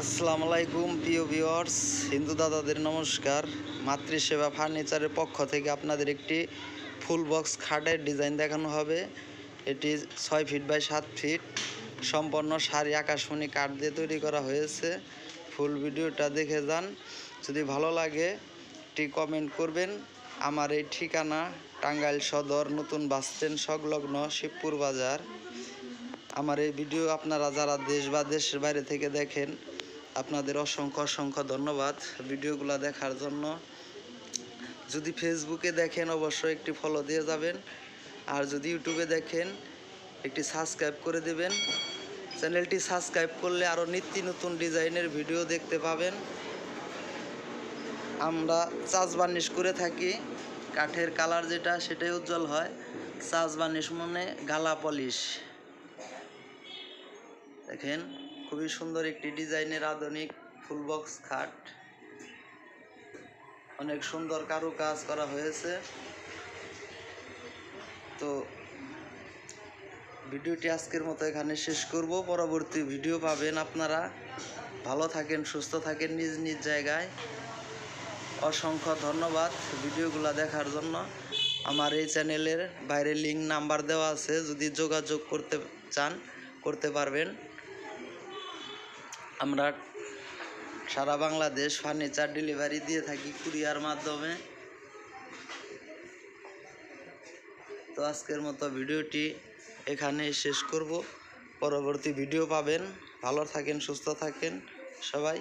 আসসালামু আলাইকুম প্রিয় ভিউয়ার্স, হিন্দু দাদাদের নমস্কার। মাতৃসেবা ফার্নিচারের পক্ষ থেকে আপনাদের একটি ফুল বক্স খাটের ডিজাইন দেখানো হবে। এটি 6 ফিট বাই 7 ফিট সম্পন্ন সারি আকাশমণি কাঠ দিয়ে তৈরি করা হয়েছে। ফুল ভিডিওটা দেখে যান। যদি ভালো লাগে একটি কমেন্ট করবেন। আমার এই ঠিকানা টাঙ্গাইল সদর নতুন বাস স্ট্যান্ড সংলগ্ন শিবপুর বাজার। আমার এই ভিডিও আপনারা যারা দেশ বা দেশের বাইরে থেকে দেখেন, আপনাদের অসংখ্য ধন্যবাদ ভিডিওগুলো দেখার জন্য। যদি ফেসবুকে দেখেন অবশ্যই একটি ফলো দিয়ে যাবেন, আর যদি ইউটিউবে দেখেন একটি সাবস্ক্রাইব করে দেবেন। চ্যানেলটি সাবস্ক্রাইব করলে আরও নিত্য নতুন ডিজাইনের ভিডিও দেখতে পাবেন। আমরা চাষ বার্নিশ করে থাকি, কাঠের কালার যেটা সেটাই উজ্জ্বল হয়। চাষ বার্নিশ মানে গালা পলিশ। দেখেন খুবই সুন্দর একটি ডিজাইনের আধুনিক ফুল বক্স খাট, অনেক সুন্দর কারুকাজ করা হয়েছে। তো ভিডিওটি আজকের মতো এখানে শেষ করব। পরবর্তী ভিডিও পাবেন আপনারা। ভালো থাকেন, সুস্থ থাকেন নিজ নিজ জায়গায়। অসংখ্য ধন্যবাদ ভিডিওগুলো দেখার জন্য। আমার এই চ্যানেলের বাইরে লিঙ্ক নাম্বার দেওয়া আছে, যদি যোগাযোগ করতে চান করতে পারবেন। আমরা সারা বাংলাদেশ ফার্নিচার ডেলিভারি দিয়ে থাকি কুরিয়ার মাধ্যমে। তো আজকের মতো ভিডিওটি এখানে শেষ করব। পরবর্তী ভিডিও পাবেন। ভালো থাকেন, সুস্থ থাকেন সবাই।